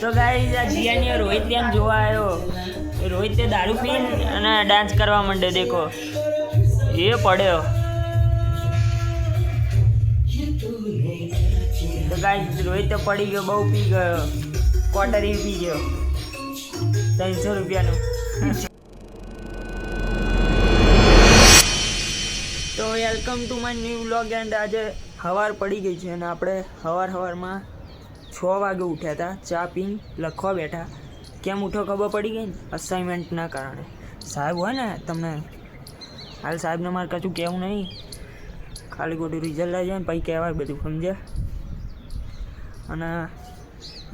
તો ગાઈસ આ જીયાની રોહિત ત્યાં જોવા આવ્યો. રોહિત તે દારૂ પીને અને ડાન્સ કરવા માંડ્યો. દેખો એ પડ્યો. તો ગાઈસ રોહિત તો પડી ગયો, બહુ પી ગયો, ક્વાર્ટર પી ગયો 300 રૂપિયાનું. તો welcome to my new vlog. And આજે સવાર પડી ગઈ છે અને આપણે સવારમાં 6 વાગે ઉઠ્યા હતા. ચા પીને લખવા બેઠા. કેમ ઉઠો ખબર પડી ગઈ ને? અસાઇનમેન્ટના કારણે. સાહેબ હોય ને તમને, હાલ સાહેબને મારે કશું કહેવું નહીં, ખાલી ખોટું રિઝલ્ટ આવી જાય ને પછી કહેવાય બધું, સમજે? અને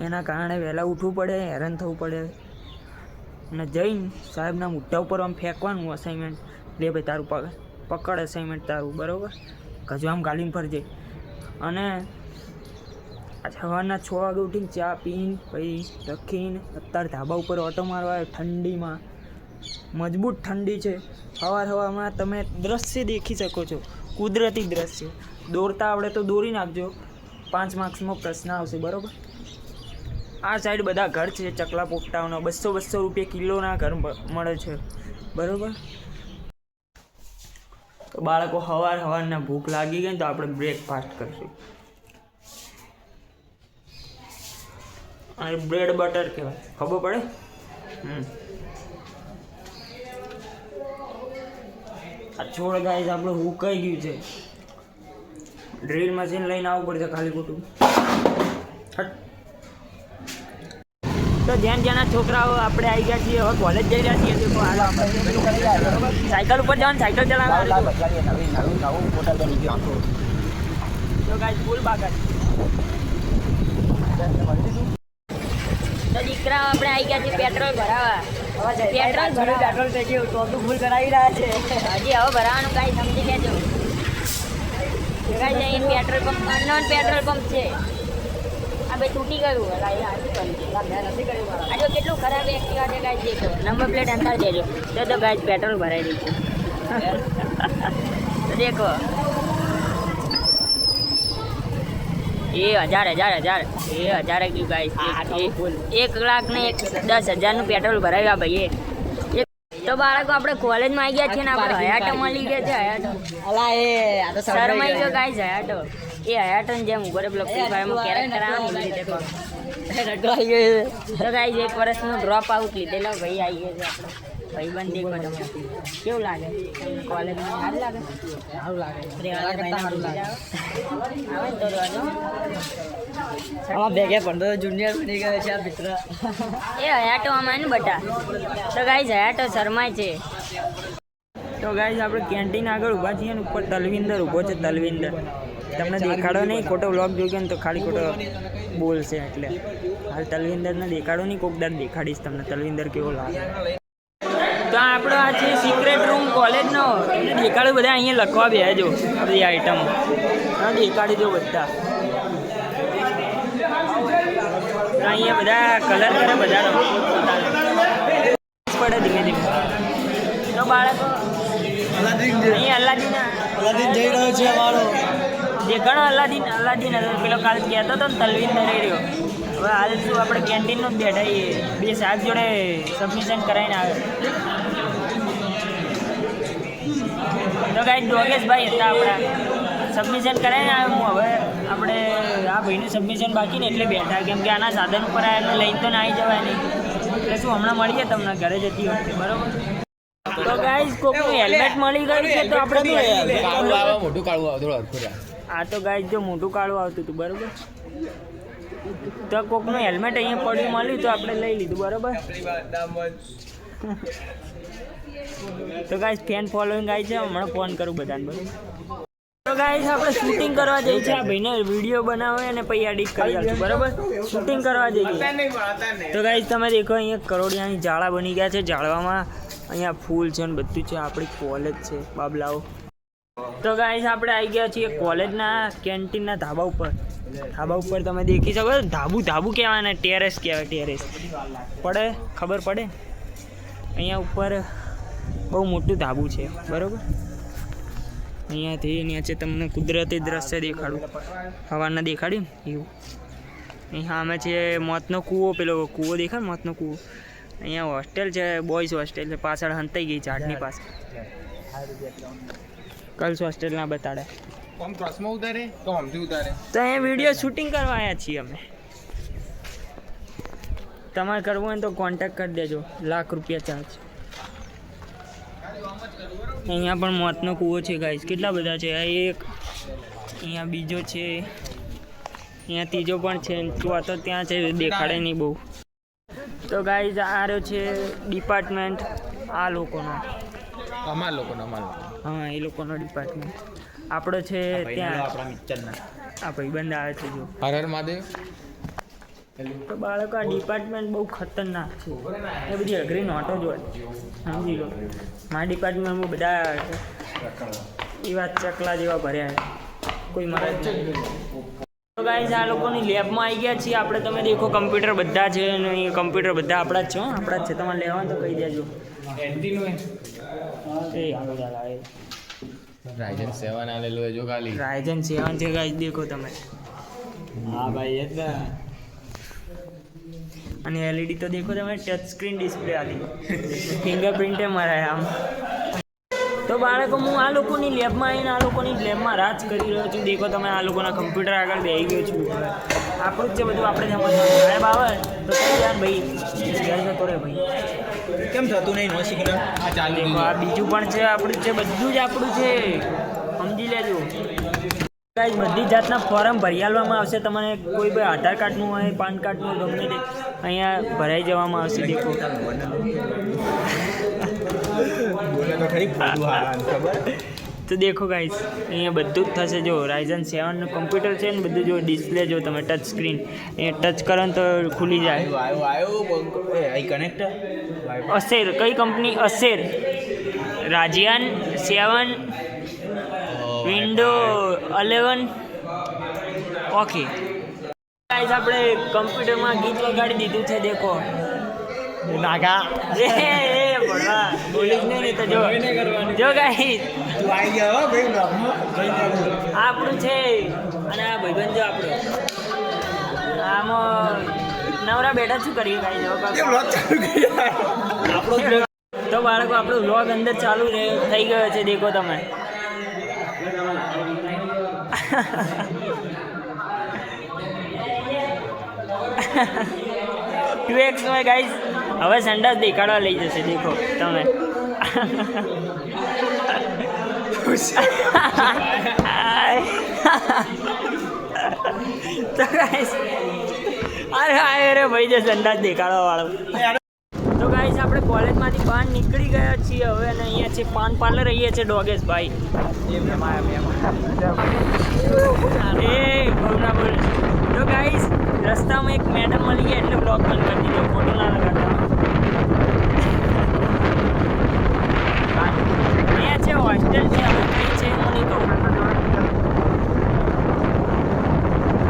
એના કારણે વહેલા ઉઠવું પડે, હેરાન થવું પડે. અને જઈને સાહેબના મોઢા ઉપર આમ ફેંકવાનું અસાઇનમેન્ટ. લે ભાઈ તારું પકડ અસાઇનમેન્ટ તારું, બરાબર? કજુ આમ ગાલીને ફરજે. અને સવારના 6 વાગે ઉઠીને ચા પીને પછી લખીને અત્યારે ધાબા ઉપર ઓટો મારવા આવ્યો. ઠંડીમાં, મજબૂત ઠંડી છે. સવારમાં તમે દ્રશ્ય દેખી શકો છો, કુદરતી દ્રશ્ય. દોરતા આવડે તો દોરી નાખજો, 5 માર્ક્સનો પ્રશ્ન આવશે, બરાબર? આ સાઈડ બધા ઘર છે ચકલા પોપટાઓના. 200 રૂપિયા કિલોના ઘર મળે છે, બરાબર? તો બાળકો સવારના ભૂખ લાગી ગઈ તો આપણે બ્રેકફાસ્ટ કરીશું. અને બ્રેડ બટર કહેવાય, ખબર પડે? આ છોડ ગાઈસ આપણું હુકાઈ ગયું છે. ડ્રીલ મશીન લઈને આવવું પડશે ખાલી ખોટું. તો જેના છોકરાઓ આપણે આવી ગયા છીએ, હવે કોલેજ જઈ રહ્યા છીએ. સાયકલ ઉપર જવાનું, સાયકલ ચલાવવાનું. તો ગાઈસ ફૂલ બાગા. તો દીકરા આપણે આવી ગયા છીએ પેટ્રોલ ભરાવા. પેટ્રોલ થઈ ગયું તો ફૂલ કરાવી રહ્યા છે. હજી હવે ભરાવાનું કાંઈ સમજી લેજો. કાંઈ જઈને petrol pump, unknown petrol pump છે. આ ભાઈ તૂટી ગયું. આજે કેટલું ખરાબ એક્ટિવા છે કાંઈ દેખો. નંબર પ્લેટ અંતર દેજો તો ગાય પેટ્રોલ ભરાઈ દીધું. તો દેખો એ 1000 ગયું ગાઈસ. 1,10,000 નું પેટ્રોલ ભરાવ્યા ભાઈએ. તો બાળકો આપણે કોલેજમાં આવી ગયા છીએ ને આપણે હયાટો મળી ગયા છે. હયાટો શરમાઈ ગયો ગાઈસ. હયાટો એ હયાટોને જેમ ઉપર પેલો ફ્રી ફાયરમાં કેરેક્ટર આવે ને રીતે તો ગાઈસ 1 વર્ષનું ડ્રોપ આઉટ લીધેલો ભાઈ આવી ગયો છે આપણે. ભાઈબંધ દેખો તમે કેવું લાગે કોલેજમાં? સારું લાગે? સારું લાગે. આવે તો ભેગે પણ તો જુનિયર બની ગયો છે આ મિત્ર. એ હયાટો આમાં ને બટા. તો ગાઈસ હયાટો શરમાય છે. તો ગાઈસ આપણે કેન્ટીન આગળ ઊભા છીએ ને ઉપર તલવિંદર ઊભો છે. તલવિંદર તમને દેખાડો નહીં, ખોટો વ્લોગ જોઈ ને તો ખાલી ખોટો બોલશે. એટલે હાલ તલવિંદરને દેખાડો નહીં, કોક દર દેખાડીશ તમને તલવિંદર કેવો લાગે. તો આપણો આ છે સિક્રેટ રૂમ કોલેજનો. તમને દેખાડો બધા અહીંયા લખવા બેસજો આ બધી આઈટમો. દેખાડી દો બધા. અહીંયા બધા કલર કરે બધાનો પડે ધીમે ધીમે. તો બાળકો અહીંયા અલ્લાદીન જઈ રહ્યો છે અમારો. જે ઘણો અલ્લાદીન પેલો કાલ કહેતો હતો ને તલવિંદર રહ્યો. હવે હાલ શું આપણે કેન્ટીનનો જ બેઠા. બે સાહેબ જોડે સબમિશન કરાવીને આવે. તો ગાઈસ યોગેશભાઈ હતા આપણા, સબમિશન કરાવીને આવે. હું હવે આપણે આ ભાઈનું સબમિશન બાકી ને એટલે બેઠા, કેમ કે આના સાધન ઉપર આવીને લઈને તો ના આવી જવાય નહીં. એટલે શું હમણાં મળીએ તમને ઘરે જતી વખતે, બરાબર? તો ગાઈસ કોકનું હેલ્મેટ મળી ગયું છે તો આપણે મોટું કાળું આવતું. આ તો ગાઈસ જો મોટું કાળું આવતું હતું, બરાબર? તો કોકનું હેલ્મેટ અહીંયા પડ્યું મળ્યું તો આપણે લઈ લીધું, બરાબર? તો ગાઈસ ફેન ફોલોઈંગ આવી છે. હમણાં ફોન કરું બધાને, બરાબર? તો ગાઈસ આપણે શૂટિંગ કરવા જઈએ છીએ. આ ભાઈને વિડીયો બનાવે અને પછી એડિટ કરી આપશું, બરાબર? શૂટિંગ કરવા જઈએ. તો ગાઈસ તમે દેખો અહીંયા કરોડિયાની જાળા બની ગયા છે. જાળવામાં અહીંયા ફૂલ છે ને બધું છે. આપણી કોલેજ છે બાબલાઓ. તો ગાઈસ આપણે આવી ગયા છીએ કોલેજના કેન્ટીનના ધાબા ઉપર. ધાબા ઉપર તમે દેખી શકો. ધાબુ કહેવાય ને ટેરેસ કહેવાય. ટેરેસ પડે, ખબર પડે? અહીંયા ઉપર બહુ મોટું ધાબુ છે, બરાબર? અહીંયાથી નીચે તમને કુદરતી દ્રશ્ય દેખાડું. સવારના દેખાડ્યું ને એવું. અહીંયા અમે છે મોતનો કૂવો, પેલો કૂવો દેખાય ને મોતનો કૂવો. અહીંયા હોસ્ટેલ છે, બોયઝ હોસ્ટેલ છે, પાછળ હંતાઈ ગઈ ઝાડની પાસે. ગર્લ્સ હોસ્ટેલ ના બતાડે તો અહીંયા વિડીયો શૂટિંગ કરવા આવ્યા છીએ અમે. તમારે કરવું હોય તો કોન્ટેક્ટ કરી દેજો, ₹1,00,000 ચાર્જ. અહીંયા પણ મોતનો કૂવો છે ગાઈસ, કેટલા બધા છે. આ એક, અહીંયા બીજો છે, અહીંયા ત્રીજો પણ છે, ચોથો ત્યાં છે, દેખાડે નહીં બહુ. તો ગાઈસ આ રહ્યો છે ડિપાર્ટમેન્ટ આ લોકોનો, હા એ લોકોનો ડિપાર્ટમેન્ટ. આપણો છે ત્યાં આ ભાઈબંધ આવે છે જો હર મહાદેવ. તો બાળકો આ ડિપાર્ટમેન્ટ બહુ ખતરનાક છે, એ બધી અઘરી નોટો જ હોય, સમજી લો. મારા ડિપાર્ટમેન્ટમાં બધા એવા ચકલા જેવા ભર્યા છે, કોઈ મારે જ નહીં. તો ગાઈસ આ લોકોની લેબમાં આવી ગયા છીએ આપણે. તમે દેખો કમ્પ્યુટર બધા છે અને એ કમ્પ્યુટર બધા આપણા જ છે, આપણા જ છે. તમારે લેવાનું તો કહી દેજો. રાઇઝન 7 આલેલું છે જો ખાલી. રાઇઝન 7 છે ગાઈસ, દેખો તમે. હા ભાઈ એ જ ને. અને એલઈડી તો દેખો તમે, ટચ સ્ક્રીન ડિસ્પ્લે આલી, ફિંગરપ્રિન્ટ મરાય આમ. તો બાળકો હું આ લોકોની લેબમાં આવીને આ લોકોની લેબમાં રાજ કરી રહ્યો છું. દેખો તમે, આ લોકોના કમ્પ્યુટર આગળ બેસી ગયો છું. આપણું જ છે બધું, આપણે સમજવાનું. સાહેબ આવે તો કઈ યાર ભાઈ ઘેર જતો રહે ભાઈ, કેમ થતું નહીં નો શીખને. આ ચાલુ દેખો આ બીજું પણ છે, આપણું છે, બધું જ આપણું છે, સમજી લેજો. ગાઈસ બધી જાતના ફોર્મ ભરી આલવામાં આવશે તમને. કોઈ ભાઈ આધાર કાર્ડનું હોય, પાન કાર્ડનું, ગમે તે અહીંયા ભરાઈ જવામાં આવશે. દેખો તો દેખો ગાઈસ અહીંયા બધું જ થશે. જો રાઇઝન 7 નું કમ્પ્યુટર છે ને બધું. જો ડિસ્પ્લે જો તમે, ટચ સ્ક્રીન, એ ટચ કરો ને તો ખુલી જાય. અસેર, કઈ કંપની? અસેર રાઝિયન 7 વિન્ડો 11. ઓકે ગાઈસ આપણે કમ્પ્યુટરમાં ગીત વગાડી દીધું છે. દેખો નાગા ભણવા બોલીશ નહીં તો જો જો ગાઈસ આપણું છે. અને આ ભાઈબંધ જો આપણો, આમાં નવરા બેઠા શું કરીએ ગાઈસ? તો બાળકો આપણો વ્લોગ અંદર ચાલુ થઈ ગયો છે. દેખો તમે 2x માં ગાઈસ હવે સંડાસ દેખાડવા લઈ જશે. દેખો તમે તો ગાઈસ અરે ભાઈ જે સંડાસ દેખાડવા વાળો. તો ગાઈસ આપણે કોલેજમાંથી બહાર નીકળી ગયા છીએ હવે, અને અહીંયા છે પાન પાર્લર. અહીંયા છે ડોગેશ ભાઈ. તો ગાઈસ રસ્તામાં એક મેડમ મળી ગયા એટલે બ્લોગ બંધ કરી દીધો, ફોટો ના લગાડતા. અહીંયા છે હોસ્ટેલ છે, હવે કઈ છે હું નહીં કહું.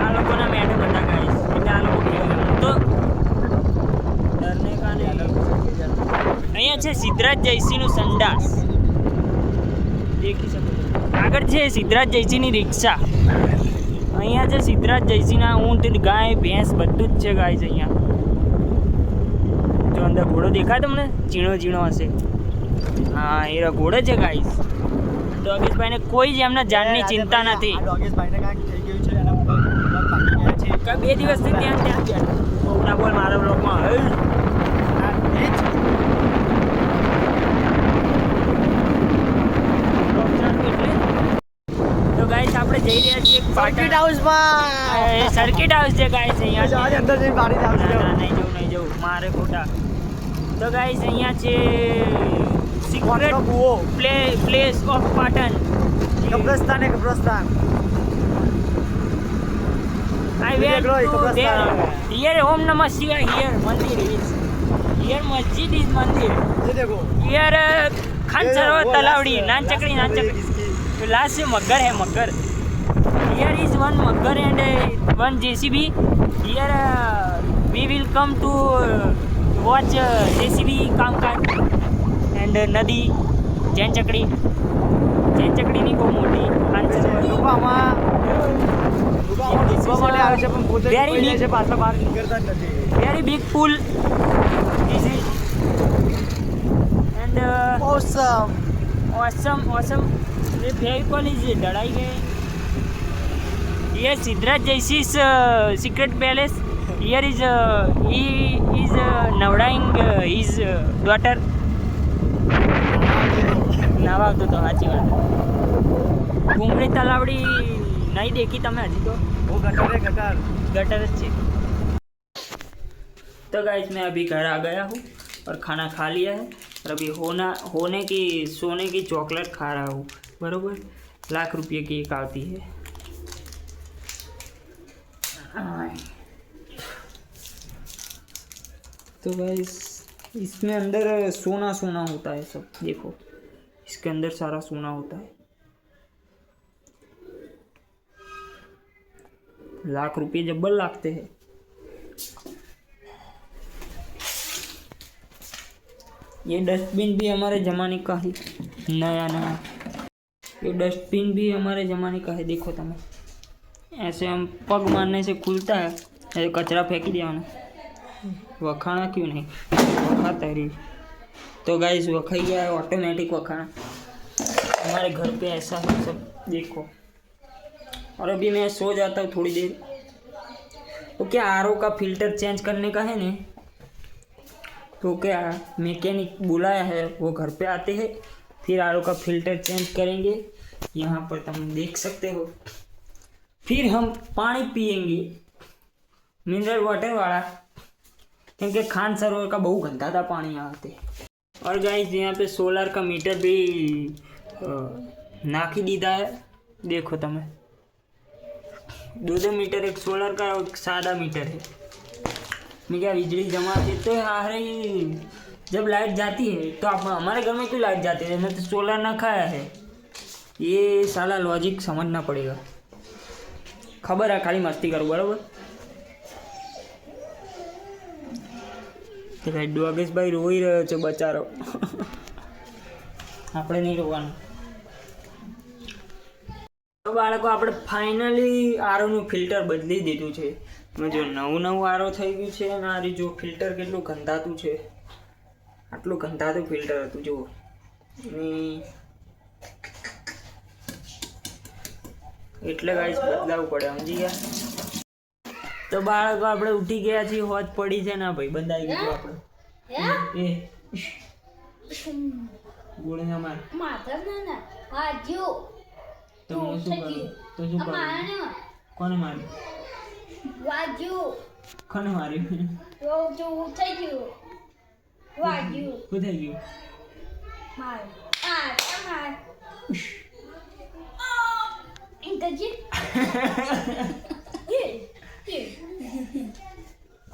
આ લોકોના મેડમ હતા ગાઈસ, એટલે આ લોકો તો ડરને કાને. અહીંયા છે સિદ્ધરાજ જયસિંહનું સંડાસ, દેખી શકો. આગળ છે સિદ્ધરાજ જયસિંહની રિક્ષા. અહીંયા છે સિદ્ધરાજ જયસિંહના ઊંટ, ગાય, ભેંસ બધું જ છે ગાય છે અહીંયા. જો અંદર ઘોડો દેખાય તમને, ઝીણો ઝીણો હશે. હા એ ઘોડો છે ગાઈસ. ડોગેશભાઈને કોઈ જ એમના જાનની ચિંતા નથી. 2 દિવસથી ત્યાં ના બોલ મારા બ્લોગમાં. ગાઈસ આપણે જઈ રહ્યા છીએ સર્કિટ હાઉસમાં. સર્કિટ હાઉસ છે ગાઈસ અહીંયા. અંદર જઈને બારી જાવ. નહીં જવું મારે ખોટા. તો ગાઈસ અહીંયા છે સિક્રેટ પ્લેસ ઓફ પાટણ. કબ્રસ્તાન. આઈ વેન્ટ ટુ હિયર ઓમ નમઃ શિવાય. હિયર મંદિર ઇઝ, હિયર મસ્જિદ ઇઝ મંદિર. હિયર ખાન સરોવર તલાવડી. નાનચકડી लास्ट से मगर है मगर. Here is one mugger and one JCB. Here we will come to watch JCB કામકાજ and નદી. જૈન ચકડી નહીં બહુ મોટી. ડૂબામાં ડૂબવા માટે આવે છે પણ પોતે Very ડૂબાઈ જાય big. છે, પાછા બહાર નીકળતા જ નથી. Very big pool this is and Awesome. awesome the vehicle is डराई गए ये Siddharaj जयसिस secret palace here is he is navdaing his daughter નાવા આવતો તો સાચી વાત ઘૂંગળી તલાવડી નહીં દેખી તમે હજી તો वो गटर है गटर. गटर अच्छे। तो गाइस मैं अभी घर आ गया हूँ और खाना खा लिया है और अभी होने की सोने की चॉकलेट खा रहा हूँ बरोबर। ₹1,00,000 की एक आती है। तो गाइस इसमें अंदर सोना सोना होता है सब, देखो इसके अंदर सारा सोना होता है। ₹1,00,000 जब्बर लागते हैं। ये डस्टबिन भी हमारे ज़माने का है, नया नया। ये डस्टबिन भी हमारे ज़माने का है, देखो तुम्हें ऐसे हम पग मारने से खुलता है, ऐसे कचरा फेंकी दिया ना। वखाना क्यों नहीं, वखाता रही। तो गाइस वखाई गया है, ऑटोमेटिक वखाना। हमारे घर पे ऐसा है सब, देखो। और अभी मैं सो जाता हूँ थोड़ी देर। तो क्या आरओ का फिल्टर चेंज करने का है ना, तो क्या मैकेनिक बुलाया है, वो घर पे आते हैं, फिर आरओ का फिल्टर चेंज करेंगे। यहाँ पर तुम देख सकते हो। फिर हम पानी पियेंगे मिनरल वाटर वाला, क्योंकि खान सरोवर का बहुत गंदा था पानी यहाँ आते। और गाइस यहाँ पे सोलर का मीटर भी नाखी दीदा है, देखो तुम्हें 2 मीटर, एक सोलर का और एक सादा मीटर है। मैं क्या बिजली जमा देते हैं आ रही, जब लाइट जाती है तो आप हमारे घर में क्यों लाइट जाती है, मैं तो सोलर ना खाया है। ये साला लॉजिक समझना पड़ेगा। खबर है, खाली मस्ती करूँ बराबर। તો ભાઈ ડોગેશભાઈ રોઈ રહ્યો છે બચારો, આપણે નહીં રોવાનું। તો બાળકો આપણે ફાઇનલી આરોનું ફિલ્ટર બદલી દીધું છે। મેં જો નવું આરો થઈ ગયું છે અને આ જો ફિલ્ટર કેટલું ગંધાતું છે, આટલું ગંધાતું ફિલ્ટર હતું જુઓ। અને એટલે ગાઈસ બદલાવવું પડે, સમજી ગયા। તો બાળકો આપણે ઉઠી ગયા છીએ, હોજ પડી છે ના ભાઈ, બંધાઈ ગયું આપણે। એ ગોળે ના માર માધવ ના વાજ્યો તો હું શું કરું, તો શું કરું? કોને માર્યું? વાજ્યો કોને માર્યું? તો જો થઈ ગયો વાજ્યો શું થઈ ગયું? માર માર ઇન્ટરજી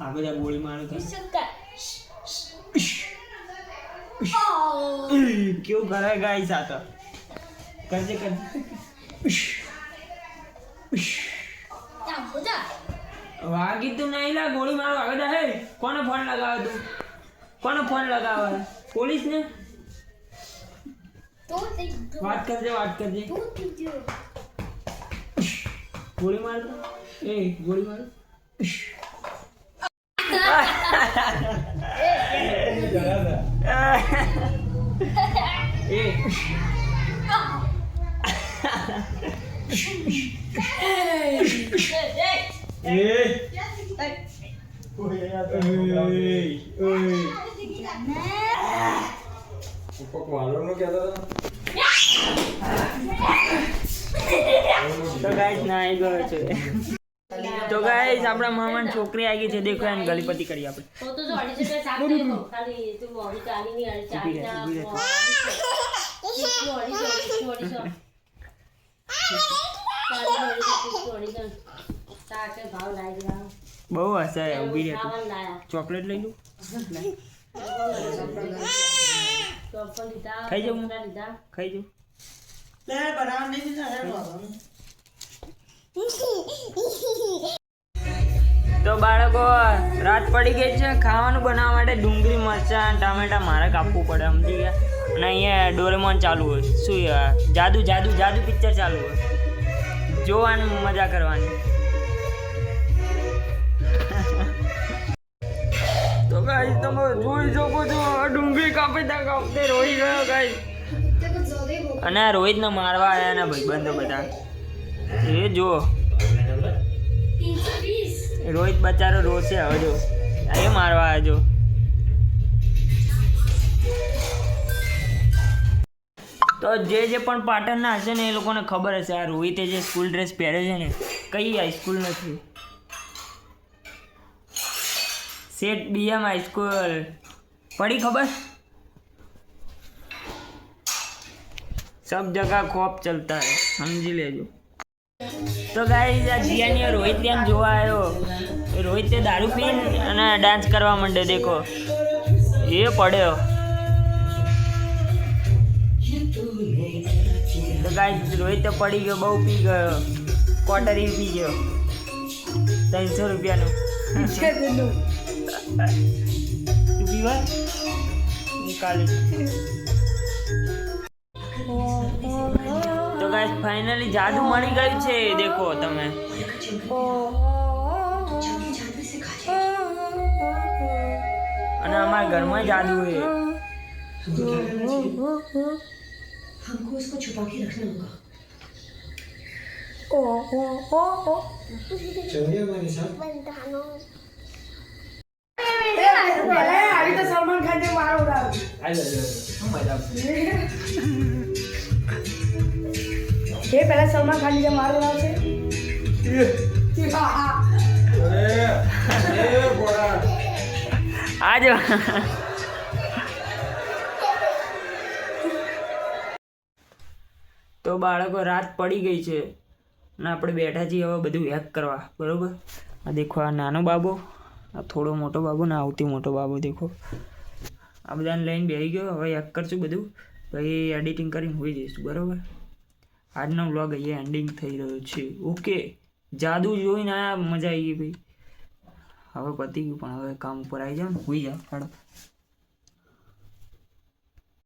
આ બધા ગોળી મારો તો સુકા કેવું કરે ગાઈસ, આ તો કરજે કરજે। તાબુદા વાગી તું નહીં લા, ગોળી મારો આગળ હે। કોને ફોન લગાવે તું? કોને ફોન લગાવે? પોલીસ ને તો થઈ ગયો વાત કરજે, વાત કરજે। તો થઈ ગયો ગોળી માર તો, એ ગોળી માર। તો ગાઈસ ના આવી ગયો છે। તો ગાઈસ આપણા મામાની છોકરી આવી ગઈ છે, દેખો એને ગલીપતિ કરી આપણે। તો તો જો 250 સાફ કરી ખાલી તું મોડી ચાલી ની અરે ચાલી ના બહુ હસાય, ઊભી રહે તું। ચોકલેટ લઈ લઉં, ખાઈ જાઉં, ખાઈ જાઉં। તો બાળકો રાત પડી ગઈ છે, ખાવાનું બનાવવા માટે ડુંગળી મરચાં ટામેટા મારે કાપવું પડે, સમજી ગયા। અને અહીંયા ડોરેમોન ચાલુ હોય, શું યાર જાદુ જાદુ જાદુ પિક્ચર ચાલુ હોય। જોવાની મજા કરવાની. તો ગાઈસ તમે જોઈ શકો છો આ ડુંગળી કાપતે રોઈ ગયો ગાઈસ. અને આ રોહિતને મારવા આવ્યા એના ભાઈબંધો બધા એ જો રોહિત બચારો રોશે હવે જો એ મારવા આવ્યો જો. તો જે પણ પાટણના હશે ને એ લોકોને ખબર હશે આ રોહિતે જે સ્કૂલ ડ્રેસ પહેર્યો છે ને કઈ હાઈસ્કૂલ નથી, સેટ બીએમ હાઈસ્કૂલ પડી ખબર. सब जगह खौफ चलता है समझी लेजो. तो गाइस આ જીયાની રોહિત ત્યાં જોવા આવ્યો. રોહિત તે દારૂ પીને અને ડાન્સ કરવા માંડે દેખો એ પડ્યો. તો ગાઈસ રોહિત તો પડી ગયો, બહુ પી ગયો, ક્વાર્ટર પી ગયો 300 રૂપિયાનું. તું પીવા નિકાલી. તો ગાઈસ ફાઇનલી જાદુ મળી ગયું છે દેખો તમે. અને અમારા ઘરમાં જાદુ છે. हमको इसको छुपा के रखना होगा. પહેલા સલમાન ખાન જે મારો નામ છે આજ તો બાળકો રાત પડી ગઈ છે અને આપણે બેઠા છીએ હવે બધું હેક કરવા. બરોબર આ દેખો આ નાનો બાબો, આ થોડો મોટો બાબો ને આવતી મોટો બાબો દેખો આ બધાને લઈને બેસી ગયો. હવે હેક કરશું બધું પછી એડિટિંગ કરીને હોઈ જઈશું. બરાબર આજનો વ્લોગ અહીંયા એન્ડિંગ થઈ રહ્યો છે. ઓકે જાદુ જોઈને આયા મજા આવી ગઈ ભાઈ. હવે પતી ગયું પણ હવે કામ ઉપર આવી જાવ ને હોઈ જાવ.